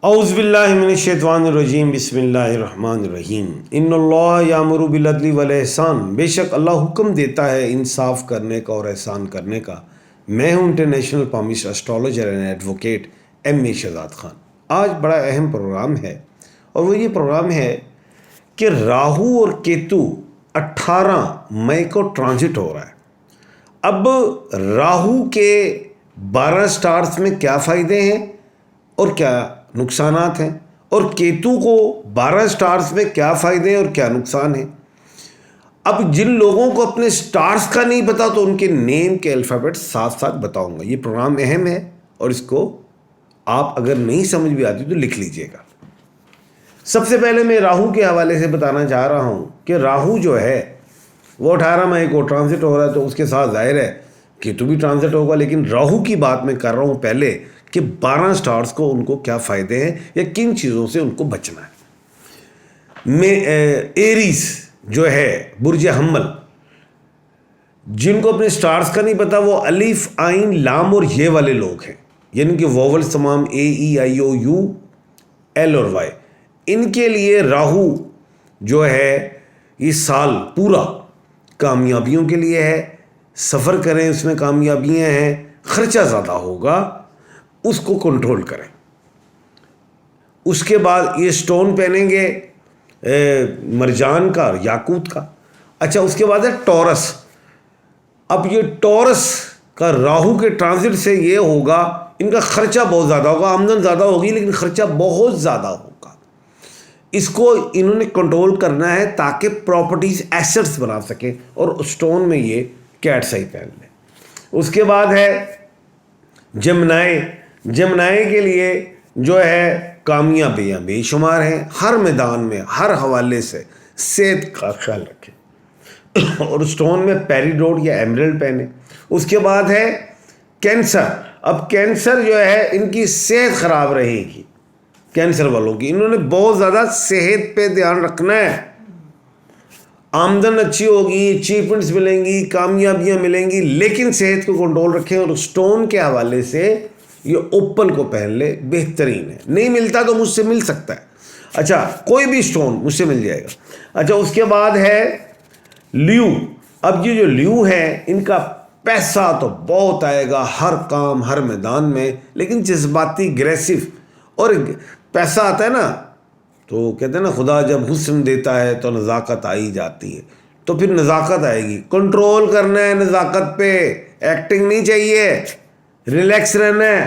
اعوذ باللہ من الشیطان الرجیم بسم اللہ الرحمن الرحیم ان اللہ یامر بالعدل والاحسان، بے شک اللہ حکم دیتا ہے انصاف کرنے کا اور احسان کرنے کا۔ میں ہوں international palmist astrologer and advocate M Shahzad Khan. آج بڑا اہم پروگرام ہے اور وہ یہ پروگرام ہے کہ راہو اور کیتو 18 مئی کو ٹرانزٹ ہو رہا ہے۔ اب راہو کے 12 سٹارز میں کیا فائدے ہیں اور کیا نقصانات ہیں، اور کیتو کو 12 سٹارز میں کیا فائدے ہیں اور کیا نقصان ہیں۔ اب جن لوگوں کو اپنے سٹارز کا نہیں پتا تو ان کے نیم کے الفابیٹ ساتھ ساتھ بتاؤں گا۔ یہ پروگرام اہم ہے اور اس کو آپ اگر نہیں سمجھ بھی آتی تو لکھ لیجئے گا۔ سب سے پہلے میں راہو کے حوالے سے بتانا چاہ رہا ہوں کہ راہو جو ہے وہ 18 مئی کو ٹرانزٹ ہو رہا ہے، تو اس کے ساتھ ظاہر ہے کیتو بھی ٹرانزٹ ہوگا، لیکن راہو کی بات میں کر رہا ہوں پہلے کہ 12 سٹارز کو ان کو کیا فائدے ہیں یا کن چیزوں سے ان کو بچنا ہے۔ ایریز جو ہے برج حمل، جن کو اپنے سٹارز کا نہیں پتا وہ الف عین لام اور یہ والے لوگ ہیں، یعنی کہ ووولز تمام اے ای آئی او یو ایل اور وائی۔ ان کے لیے راہو جو ہے یہ سال پورا کامیابیوں کے لیے ہے۔ سفر کریں اس میں کامیابیاں ہیں، خرچہ زیادہ ہوگا، اس کو کنٹرول کریں۔ اس کے بعد یہ سٹون پہنیں گے مرجان کا اور یاقوت کا۔ اچھا، اس کے بعد ہے ٹورس۔ اب یہ ٹورس کا راہو کے ٹرانزٹ سے یہ ہوگا، ان کا خرچہ بہت زیادہ ہوگا، آمدن زیادہ ہوگی لیکن خرچہ بہت زیادہ ہوگا۔ اس کو انہوں نے کنٹرول کرنا ہے تاکہ پراپرٹیز ایسٹس بنا سکیں، اور سٹون میں یہ کیٹ سائی پہن لیں۔ اس کے بعد ہے جمنائے۔ جمنائے کے لیے جو ہے کامیابیاں بے شمار ہیں، ہر میدان میں ہر حوالے سے صحت کا خیال رکھیں، اور سٹون میں پیریڈوٹ یا ایمرلڈ پہنے۔ اس کے بعد ہے کینسر۔ اب کینسر جو ہے ان کی صحت خراب رہے گی، کینسر والوں کی، انہوں نے بہت زیادہ صحت پہ دھیان رکھنا ہے۔ آمدن اچھی ہوگی، اچیومنٹس ملیں گی، کامیابیاں ملیں گی، لیکن صحت کو کنٹرول رکھیں۔ اور سٹون کے حوالے سے یہ اوپل کو پہن لے، بہترین ہے۔ نہیں ملتا تو مجھ سے مل سکتا ہے، اچھا کوئی بھی سٹون مجھ سے مل جائے گا۔ اچھا، اس کے بعد ہے لیو۔ اب یہ جو لیو ہے ان کا پیسہ تو بہت آئے گا ہر کام ہر میدان میں، لیکن جذباتی اگریسو، اور پیسہ آتا ہے نا تو کہتے ہیں نا خدا جب حسن دیتا ہے تو نزاکت آئی جاتی ہے، تو پھر نزاکت آئے گی۔ کنٹرول کرنا ہے نزاکت پہ، ایکٹنگ نہیں چاہیے، ریلیکس رہنا ہے۔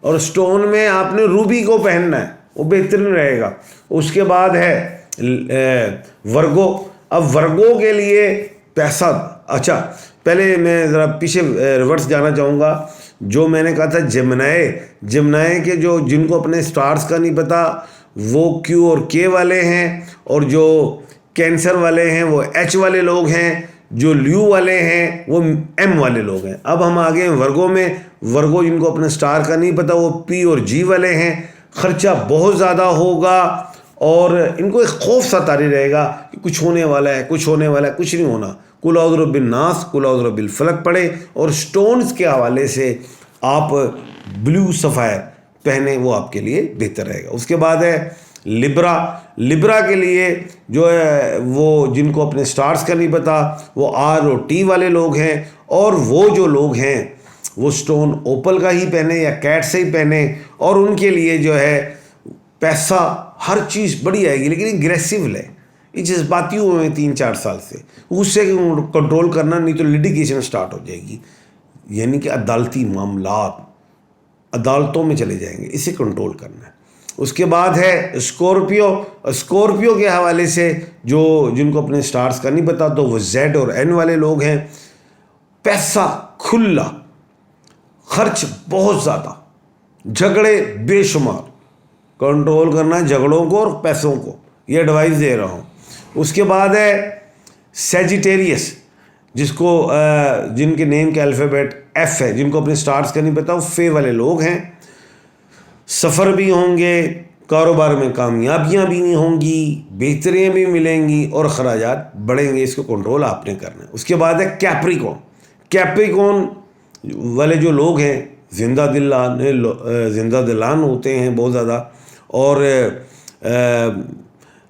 اور سٹون میں آپ نے روبی کو پہننا ہے، وہ بہترین رہے گا۔ اس کے بعد ہے ورگو۔ اب ورگو کے لیے پیسہ، اچھا پہلے میں ذرا پیچھے ریورس جانا چاہوں گا۔ جو میں نے کہا تھا جمنائے، جمنائے کے جو جن کو اپنے سٹارز کا نہیں پتا وہ کیو اور کے والے ہیں، اور جو کینسر والے ہیں وہ ایچ والے لوگ ہیں، جو لیو والے ہیں وہ ایم والے لوگ ہیں۔ اب ہم آگے ہیں ورگو میں۔ ورگو جن کو اپنے سٹار کا نہیں پتا وہ پی اور جی والے ہیں، خرچہ بہت زیادہ ہوگا، اور ان کو ایک خوف سا طاری رہے گا کہ کچھ ہونے والا ہے، کچھ ہونے والا ہے، کچھ نہیں ہونا۔ قل اعوذ برب الناس، قل اعوذ برب الفلق پڑھیں، اور سٹونز کے حوالے سے آپ بلیو سفائر پہنیں، وہ آپ کے لیے بہتر رہے گا۔ اس کے بعد ہے لبرا۔ لبرا کے لیے جو ہے وہ جن کو اپنے سٹارز کا نہیں پتا وہ آر اور ٹی والے لوگ ہیں، اور وہ جو لوگ ہیں وہ سٹون اوپل کا ہی پہنے یا کیٹ سے ہی پہنے، اور ان کے لیے جو ہے پیسہ ہر چیز بڑی آئے گی، لیکن اگریسو لے۔ یہ جذباتی ہوئے ہیں 3-4 سال سے، غصے کو کنٹرول کرنا، نہیں تو لیٹیگیشن سٹارٹ ہو جائے گی، یعنی کہ عدالتی معاملات، عدالتوں میں چلے جائیں گے، اسے کنٹرول کرنا ہے۔ اس کے بعد ہے اسکورپیو۔ اسکورپیو کے حوالے سے جو جن کو اپنے سٹارز کا نہیں پتا تو وہ زیڈ اور این والے لوگ ہیں۔ پیسہ کھلا، خرچ بہت زیادہ، جھگڑے بے شمار، کنٹرول کرنا ہے جھگڑوں کو اور پیسوں کو، یہ ایڈوائز دے رہا ہوں۔ اس کے بعد ہے سیجیٹیریس، جس کو جن کے نیم کا الفابیٹ ایف ہے، جن کو اپنے سٹارز کا نہیں پتا وہ فے والے لوگ ہیں۔ سفر بھی ہوں گے، کاروبار میں کامیابیاں بھی نہیں ہوں گی، بہتریاں بھی ملیں گی، اور اخراجات بڑھیں گے، اس کو کنٹرول آپ نے کرنا ہے۔ اس کے بعد ہے کیپریکون۔ کیپریکون والے جو لوگ ہیں زندہ دلان ہوتے ہیں بہت زیادہ، اور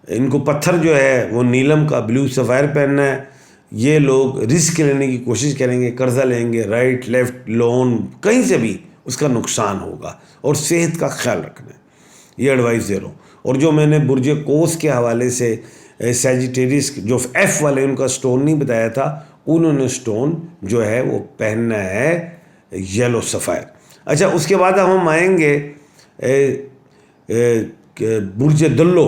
ان کو پتھر جو ہے وہ نیلم کا بلیو سفائر پہننا ہے. یہ لوگ رزق لینے کی کوشش کریں گے, قرضہ لیں گے, رائٹ لیفٹ لون, کہیں سے بھی اس کا نقصان ہوگا, اور صحت کا خیال رکھنا ہے. یہ ایڈوائس دے رہا ہوں. اور جو میں نے برج قوس کے حوالے سے سیجیٹیریس جو ایف والے ان کا سٹون نہیں بتایا تھا, انہوں نے سٹون جو ہے وہ پہننا ہے یلو سفائر. اچھا, اس کے بعد ہم آئیں گے برج دلو,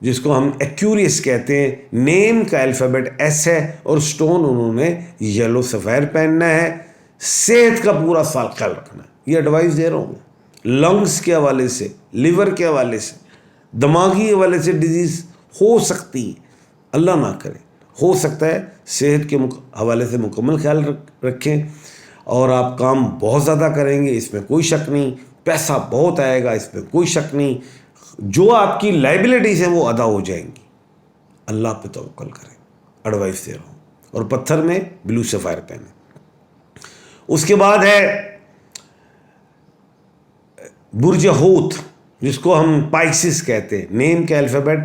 جس کو ہم ایکیوریس کہتے ہیں. نیم کا الفابیٹ ایس ہے اور سٹون انہوں نے یلو سفائر پہننا ہے. صحت کا پورا سال خیال رکھنا ہے. یہ ایڈوائس دے رہا ہوں. لنگس کے حوالے سے, لیور کے حوالے سے, دماغی حوالے سے ڈیزیز ہو سکتی ہے, اللہ نہ کرے, ہو سکتا ہے. صحت کے حوالے سے مکمل خیال رکھیں. اور آپ کام بہت زیادہ کریں گے, اس میں کوئی شک نہیں. پیسہ بہت آئے گا, اس میں کوئی شک نہیں. جو آپ کی لائبلٹیز ہیں وہ ادا ہو جائیں گی. اللہ پہ توکل کریں, ایڈوائس دے رہا ہوں. اور پتھر میں بلو سفائر پہنیں. اس کے بعد ہے برج ہوت, جس کو ہم پائسس کہتے ہیں. نیم کا الفابیٹ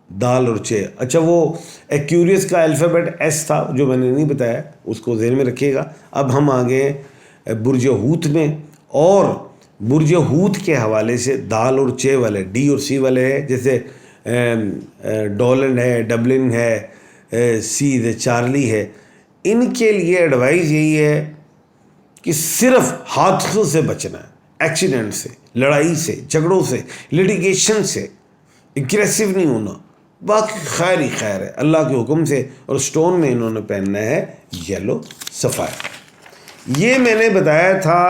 دال اور چے. اچھا, وہ ایکیوریس کا الفابیٹ ایس تھا جو میں نے نہیں بتایا, اس کو ذہن میں رکھیے گا. اب ہم آگے برج ہوت میں, اور برج ہوت کے حوالے سے دال اور چے والے, ڈی اور سی والے ہیں, جیسے ڈولن ہے, ڈبلن ہے, سی ہے, چارلی ہے. ان کے لیے ایڈوائز یہی ہے کہ صرف حادثوں سے بچنا ہے, ایکسیڈنٹ سے, لڑائی سے, جھگڑوں سے, لٹیگیشن سے. اگریسو نہیں ہونا. باقی خیر ہی خیر ہے اللہ کے حکم سے. اور سٹون میں انہوں نے پہننا ہے یلو سفائر. یہ میں نے بتایا تھا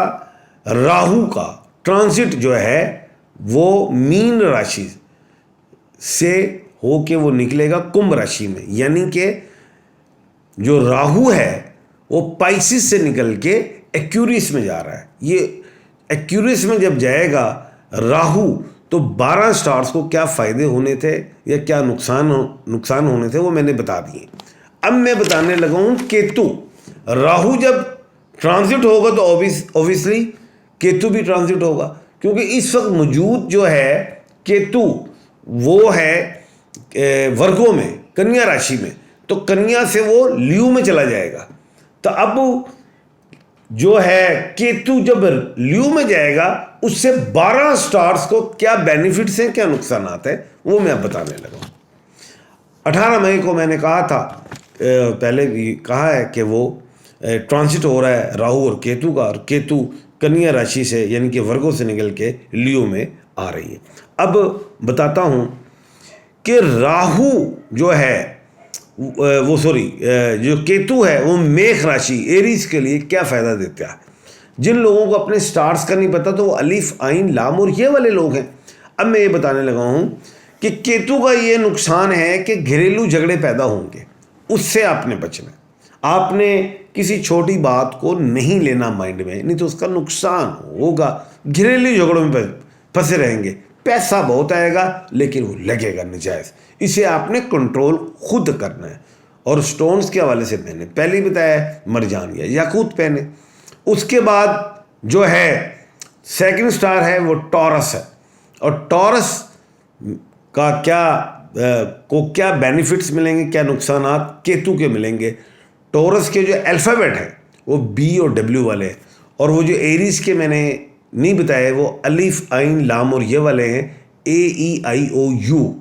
راہو کا ٹرانزٹ جو ہے وہ مین راشی سے ہو کے وہ نکلے گا کمبھ راشی میں. یعنی کہ جو راہو ہے وہ پائسس سے نکل کے ایکیوریس میں جا رہا ہے. یہ ایکیوریس میں جب جائے گا راہو, تو 12 سٹارز کو کیا فائدے ہونے تھے یا کیا نقصان ہونے تھے وہ میں نے بتا دیے. اب میں بتانے لگا ہوں کیتو. راہو جب ٹرانزٹ ہوگا تو اوبیسلی کیتو بھی ٹرانزٹ ہوگا, کیونکہ اس وقت موجود جو ہے کیتو وہ ہے ورگوں میں, کنیا راشی میں. تو کنیا سے وہ لیو میں چلا جائے گا. تو اب جو ہے کیتو جب لیو میں جائے گا, اس سے 12 سٹارز کو کیا بینیفٹس ہیں, کیا نقصانات ہیں, وہ میں اب بتانے لگا ہوں. 18 مئی کو میں نے کہا تھا, پہلے بھی کہا ہے کہ وہ ٹرانزٹ ہو رہا ہے راہو اور کیتو کا, اور کیتو کنیا راشی سے یعنی کہ ورگوں سے نکل کے لیو میں آ رہی ہے. اب بتاتا ہوں کہ راہو جو ہے جو کیتو ہے وہ میخ راشی ایریز کے لیے کیا فائدہ دیتا ہے. جن لوگوں کو اپنے سٹارز کا نہیں پتا تو وہ الف عین لام اور یہ والے لوگ ہیں. اب میں یہ بتانے لگا ہوں کہ کیتو کا یہ نقصان ہے کہ گھریلو جھگڑے پیدا ہوں گے, اس سے آپ نے بچنا ہے. آپ نے کسی چھوٹی بات کو نہیں لینا مائنڈ میں, نہیں تو اس کا نقصان ہوگا. گھریلو جھگڑوں میں پھنسے رہیں گے. پیسہ بہت آئے گا لیکن وہ لگے گا نجائز. اسے آپ نے کنٹرول خود کرنا ہے. اور سٹونز کے حوالے سے میں نے پہلے ہی بتایا ہے, مرجان یا یاقوت پہنے. اس کے بعد جو ہے سیکنڈ سٹار ہے وہ ٹورس ہے. اور ٹورس کا کیا بینیفٹس ملیں گے, کیا نقصانات کیتو کے ملیں گے. ٹورس کے جو الفابیٹ ہیں وہ بی اور ڈبلیو والے ہیں, اور وہ جو ایریز کے میں نے نہیں بتائے وہ الف عین لام اور یہ والے ہیں, اے ای آئی او یو,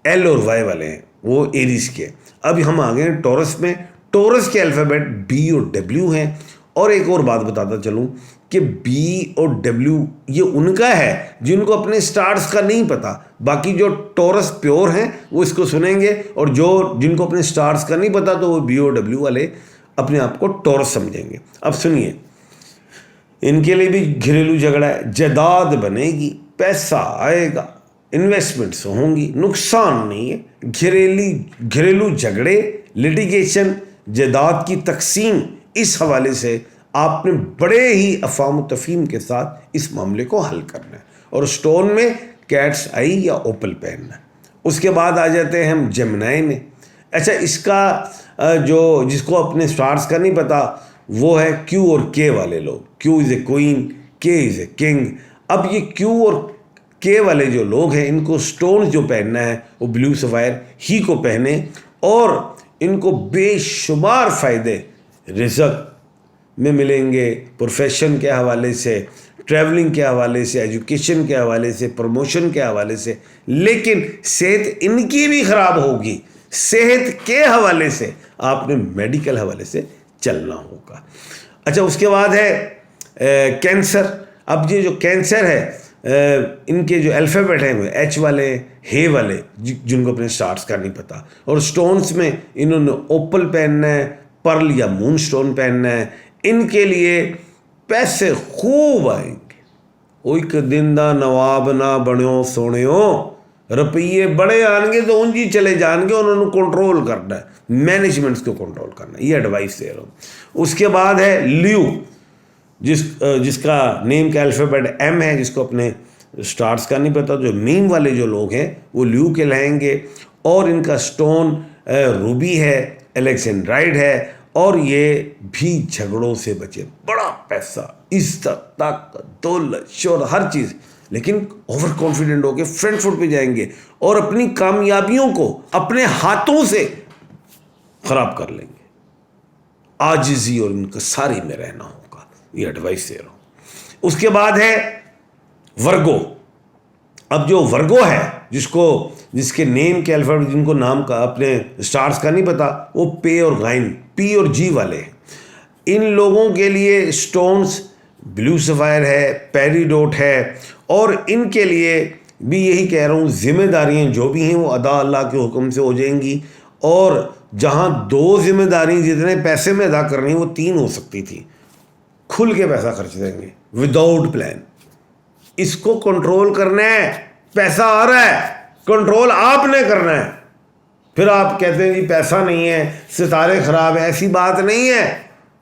ایل اور وائی والے ہیں, وہ ایریز کے. اب ہم آ گئے ٹورس میں. ٹورس کے الفابیٹ بی اور ڈبلیو ہیں. اور ایک اور بات بتاتا چلوں کہ بی اور ڈبلیو یہ ان کا ہے جن کو اپنے سٹارز کا نہیں پتا. باقی جو ٹورس پیور ہیں وہ اس کو سنیں گے, اور جن کو اپنے سٹارز کا نہیں پتا تو وہ بی اور ڈبلیو والے اپنے آپ کو ٹورس سمجھیں گے. اب سنیے, ان کے لیے بھی گھریلو جھگڑا ہے. جائیداد بنے گی, پیسہ آئے گا, انویسٹمنٹس ہوں گی, نقصان نہیں ہے. گھریلو جھگڑے, لٹیگیشن, جائیداد کی تقسیم, اس حوالے سے آپ نے بڑے ہی افہام و تفہیم کے ساتھ اس معاملے کو حل کرنا ہے. اور سٹون میں کیٹس آئی یا اوپل پہننا ہے. اس کے بعد آ جاتے ہیں ہم جمنائی میں. اچھا, اس کا جس کو اپنے سٹارز کا نہیں پتا وہ ہے کیو اور کے والے لوگ. کیو از اے کوئین, کے از اے کنگ. اب یہ کیو اور کے والے جو لوگ ہیں ان کو سٹونز جو پہننا ہے وہ بلیو سفائر ہی کو پہنے، اور ان کو بے شمار فائدے رزق میں ملیں گے، پروفیشن کے حوالے سے، ٹریولنگ کے حوالے سے، ایجوکیشن کے حوالے سے، پروموشن کے حوالے سے، لیکن صحت ان کی بھی خراب ہوگی۔ صحت کے حوالے سے آپ نے میڈیکل حوالے سے چلنا ہوگا۔ اچھا، اس کے بعد ہے کینسر۔ اب یہ جو کینسر ہے ان کے جو الفابیٹ ہیں وہ ایچ والے، ہے والے، جن کو اپنے سٹارز کا نہیں پتہ، اور سٹونز میں انہوں نے اوپل پہننا ہے، پرل یا مون سٹون پہننا ہے۔ ان کے لیے پیسے خوب آئیں گے۔ ایک دن دا نواب نہ بنیو سونیو، روپیے بڑے آن گے تو انجی چلے جان گے، انہوں نے کنٹرول کرنا ہے، مینجمنٹس کو کنٹرول کرنا ہے، یہ ایڈوائس دے رہا ہوں۔ اس کے بعد ہے لیو، جس کا نیم کا الفابیٹ ایم ہے، جس کو اپنے سٹارز کا نہیں پتہ، جو میم والے جو لوگ ہیں وہ لیو کے لائیں گے، اور ان کا سٹون روبی ہے، الیکسینڈرائڈ ہے، اور یہ بھی جھگڑوں سے بچے۔ بڑا پیسہ، عزت، طاقت، دولت، شہرت، ہر چیز، لیکن اوور کانفیڈنٹ ہو کے فرنٹ فٹ پہ جائیں گے اور اپنی کامیابیوں کو اپنے ہاتھوں سے خراب کر لیں گے۔ عاجزی اور انکساری میں رہنا ہوگا، یہ ایڈوائس دے رہا ہوں۔ اس کے بعد ہے ورگو۔ اب جو ورگو ہے، جس کے نیم کے الفابیٹ، جن کو نام کا اپنے سٹارز کا نہیں پتا، وہ پے اور غائن، پی اور جی والے ہیں۔ ان لوگوں کے لیے سٹونز بلیو سفائر ہے، پیریڈوٹ ہے، اور ان کے لیے بھی یہی کہہ رہا ہوں، ذمہ داریاں جو بھی ہیں وہ ادا اللہ کے حکم سے ہو جائیں گی، اور جہاں 2 ذمہ داریاں جتنے پیسے میں ادا کرنی وہ 3 ہو سکتی تھی۔ کھل کے پیسہ خرچ دیں گے وداؤٹ پلان۔ اس کو کنٹرول کرنا ہے، پیسہ آ رہا ہے، کنٹرول آپ نے کرنا ہے۔ پھر آپ کہتے ہیں جی پیسہ نہیں ہے، ستارے خراب ہیں، ایسی بات نہیں ہے،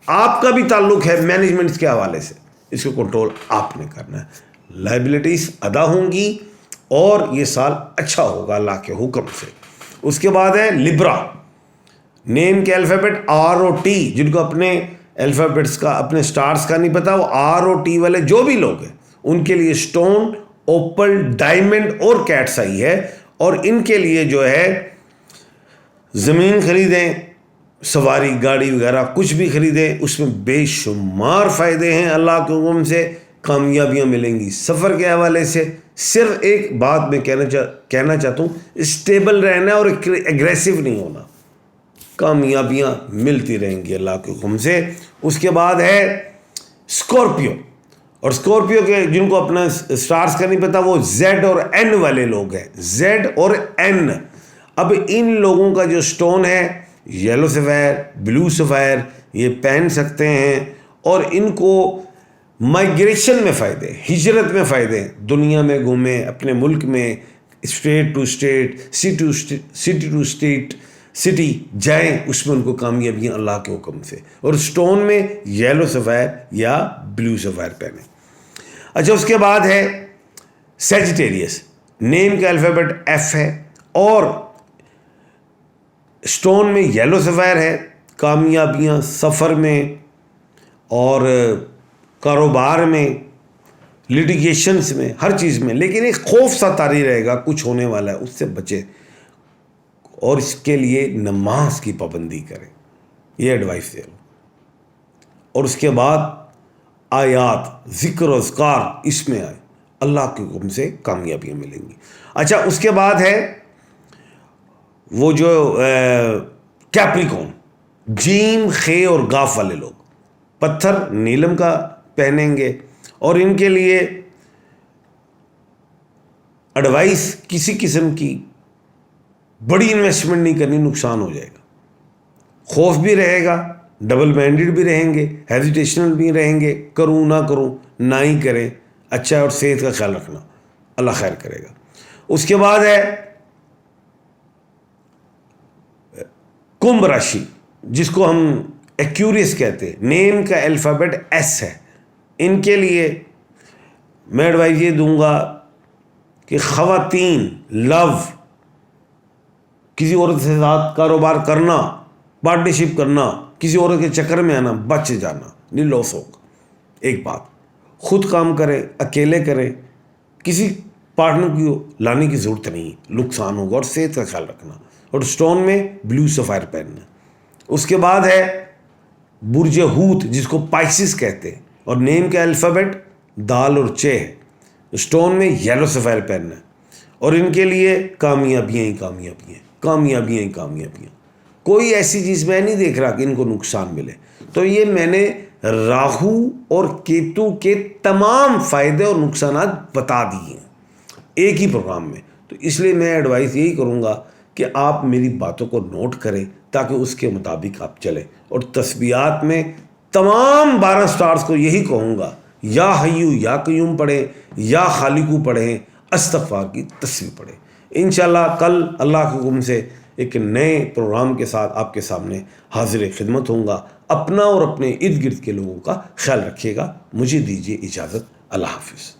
آپ کا بھی تعلق ہے مینجمنٹس کے حوالے سے، اس کو کنٹرول آپ نے کرنا ہے۔ لائبلٹیز ادا ہوں گی اور یہ سال اچھا ہوگا اللہ کے حکم سے۔ اس کے بعد ہے لبرا، نیم کے الفابیٹ آر او ٹی، جن کو اپنے الفابیٹس کا، اپنے سٹارز کا نہیں پتا، وہ آر او ٹی والے جو بھی لوگ ہیں ان کے لیے سٹون اوپل، ڈائمنڈ اور کیٹس آئی ہے، اور ان کے لیے جو ہے زمین خریدیں، سواری گاڑی وغیرہ کچھ بھی خریدیں، اس میں بے شمار فائدے ہیں، اللہ کے حکم سے کامیابیاں ملیں گی۔ سفر کے حوالے سے صرف ایک بات میں کہنا چاہتا ہوں، اسٹیبل رہنا اور ایگریسو نہیں ہونا، کامیابیاں ملتی رہیں گی اللہ کے حکم سے۔ اس کے بعد ہے اسکارپیو، اور اسکارپیو کے جن کو اپنا سٹارز کا نہیں پتا وہ زیڈ اور این والے لوگ ہیں، زیڈ اور این۔ اب ان لوگوں کا جو سٹون ہے یلو سفائر، بلیو سفائر، یہ پہن سکتے ہیں، اور ان کو مائیگریشن میں فائدے، ہجرت میں فائدے، دنیا میں گھومیں، اپنے ملک میں state to state, city to city جائیں، اس میں ان کو کامیابیاں اللہ کے حکم سے، اور سٹون میں یلو سفائر یا بلیو سفائر پہنیں۔ اچھا، اس کے بعد ہے سیجیٹیریس، نیم کا الفابیٹ ایف ہے، اور سٹون میں یلو سفائر ہے۔ کامیابیاں سفر میں اور کاروبار میں، لیٹیگیشنز میں، ہر چیز میں، لیکن ایک خوف سا طاری رہے گا، کچھ ہونے والا ہے، اس سے بچے، اور اس کے لیے نماز کی پابندی کریں، یہ ایڈوائس دے رہا ہوں۔ اور اس کے بعد آیات، ذکر و اذکار اس میں آئے، اللہ کے حکم سے کامیابیاں ملیں گی۔ اچھا، اس کے بعد ہے وہ جو کیپریکون، جیم، خے اور گاف والے لوگ، پتھر نیلم کا پہنیں گے، اور ان کے لیے ایڈوائس کسی قسم کی بڑی انویسٹمنٹ نہیں کرنی، نقصان ہو جائے گا، خوف بھی رہے گا، ڈبل مائنڈڈ بھی رہیں گے، ہیزیٹیشنل بھی رہیں گے، کروں نہ کروں، نہ ہی کریں، اچھا، اور صحت کا خیال رکھنا، اللہ خیر کرے گا۔ اس کے بعد ہے کمبھ راشی، جس کو ہم ایکیوریس کہتے ہیں، نیم کا الفابیٹ ایس ہے۔ ان کے لیے میں ایڈوائز یہ دوں گا کہ خواتین، لو، کسی عورت سے ساتھ کاروبار کرنا، پارٹنرشپ کرنا، کسی عورت کے چکر میں آنا، بچ جانا، نہیں لاس ہوگا۔ ایک بات، خود کام کریں، اکیلے کریں، کسی پارٹنر کو لانے کی ضرورت نہیں، نقصان ہوگا، اور صحت کا خیال رکھنا. اور اسٹون میں بلیو سفائر پہننا. اس کے بعد ہے برج ہوت جس کو پائسس کہتے ہیں، اور نیم کا الفابیٹ دال اور چے ہے. اسٹون میں یلو سفائر پہننا ہے، اور ان کے لیے کامیابیاں ہی کامیابیاں، کامیابیاں ہی کامیابیاں. کوئی ایسی چیز میں نہیں دیکھ رہا کہ ان کو نقصان ملے. تو یہ میں نے راہو اور کیتو کے تمام فائدے اور نقصانات بتا دیے ہیں ایک ہی پروگرام میں. تو اس لیے میں ایڈوائز یہی کروں گا کہ آپ میری باتوں کو نوٹ کریں تاکہ اس کے مطابق آپ چلیں. اور تسبیحات میں تمام 12 سٹارز کو یہی کہوں گا، یا حیو یا قیوم پڑھیں، یا خالقو پڑھیں، استغفار کی تسبیح پڑھیں. انشاءاللہ کل اللہ کے حکم سے ایک نئے پروگرام کے ساتھ آپ کے سامنے حاضر خدمت ہوں گا. اپنا اور اپنے ارد گرد کے لوگوں کا خیال رکھیے گا. مجھے دیجیے اجازت. اللہ حافظ.